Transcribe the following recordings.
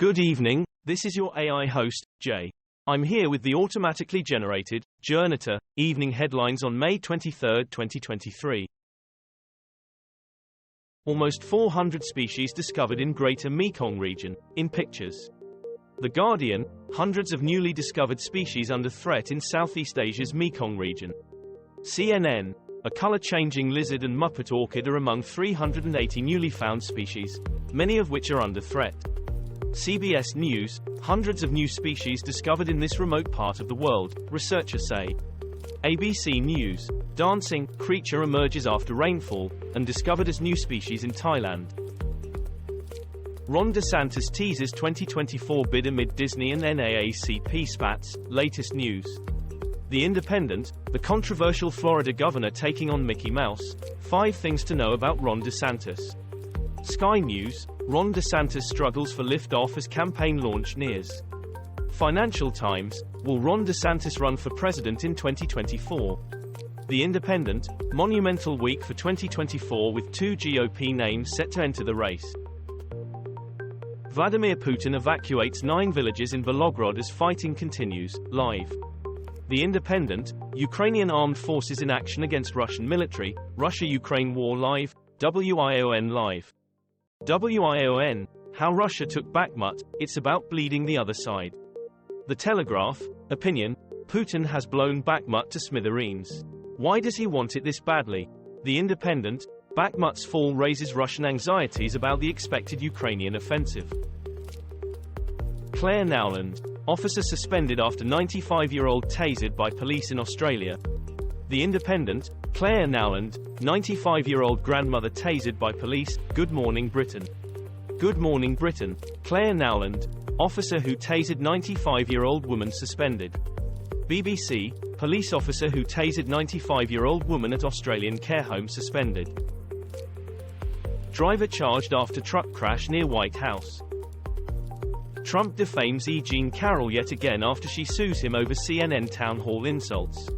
Good evening, this is your AI host, Jay. I'm here with the automatically generated, Journato, evening headlines on May 23, 2023. Almost 400 species discovered in Greater Mekong region, in pictures. The Guardian, hundreds of newly discovered species under threat in Southeast Asia's Mekong region. CNN, a color-changing lizard and muppet orchid are among 380 newly found species, many of which are under threat. CBS News, hundreds of new species discovered in this remote part of the world, researchers say. ABC News, dancing creature emerges after rainfall, and discovered as new species in Thailand. Ron DeSantis teases 2024 bid amid Disney and NAACP spats, latest news. The Independent, the controversial Florida governor taking on Mickey Mouse, 5 things to know about Ron DeSantis. Sky News, Ron DeSantis struggles for liftoff as campaign launch nears. Financial Times, will Ron DeSantis run for president in 2024? The Independent, monumental week for 2024 with 2 GOP names set to enter the race. Vladimir Putin evacuates 9 villages in Belogrod as fighting continues, live. The Independent, Ukrainian armed forces in action against Russian military, Russia-Ukraine war live, WION live. WION, how Russia took Bakhmut, it's about bleeding the other side. The Telegraph, opinion, Putin has blown Bakhmut to smithereens. Why does he want it this badly? The Independent, Bakhmut's fall raises Russian anxieties about the expected Ukrainian offensive. Clare Nowland, officer suspended after 95-year-old tasered by police in Australia. The Independent, Clare Nowland, 95-year-old grandmother tasered by police. Good morning Britain. Good morning Britain, Clare Nowland, officer who tasered 95-year-old woman suspended. BBC, police officer who tasered 95-year-old woman at Australian care home suspended. Driver charged after truck crash near White House. Trump defames E Jean Carroll yet again after she sues him over CNN town hall insults.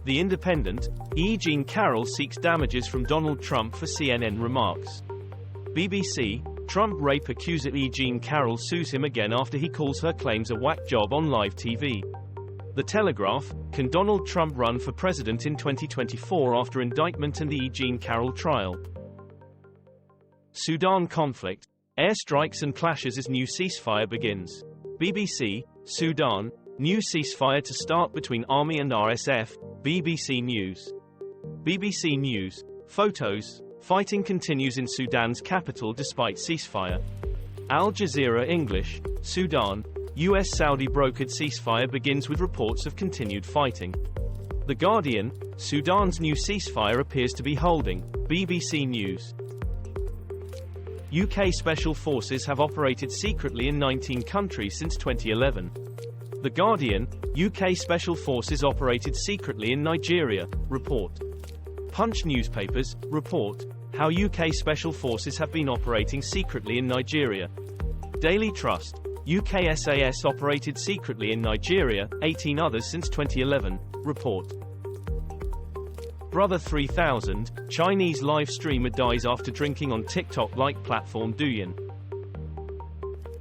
The Independent, E Jean Carroll seeks damages from Donald Trump for CNN remarks. BBC, Trump rape accuser E Jean Carroll sues him again after he calls her claims a whack job on live TV. The Telegraph, can Donald Trump run for president in 2024 after indictment and the E Jean Carroll trial? Sudan conflict, airstrikes and clashes as new ceasefire begins. BBC, Sudan, new ceasefire to start between army and RSF. BBC News. BBC News, photos, fighting continues in Sudan's capital despite ceasefire. Al Jazeera English, Sudan, US-Saudi brokered ceasefire begins with reports of continued fighting. The Guardian, Sudan's new ceasefire appears to be holding. BBC News. UK Special Forces have operated secretly in 19 countries since 2011. The Guardian, UK Special Forces operated secretly in Nigeria, report. Punch newspapers, report, how UK Special Forces have been operating secretly in Nigeria. Daily Trust, UK SAS operated secretly in Nigeria, 18 others since 2011, report. Brother 3000, Chinese live streamer dies after drinking on TikTok-like platform Douyin.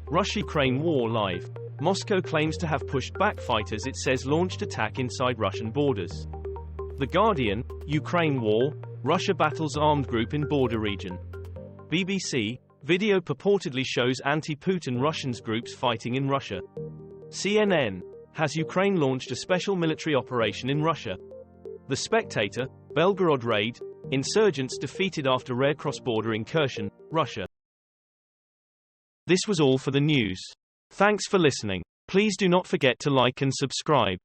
Russia-Ukraine war live. Moscow claims to have pushed back fighters it says launched attack inside Russian borders. The Guardian, Ukraine war, Russia battles armed group in border region. BBC, video purportedly shows anti-Putin Russians groups fighting in Russia. CNN, has Ukraine launched a special military operation in Russia? The Spectator, Belgrod raid, insurgents defeated after rare cross-border incursion, Russia. This was all for the news. Thanks for listening. Please do not forget to like and subscribe.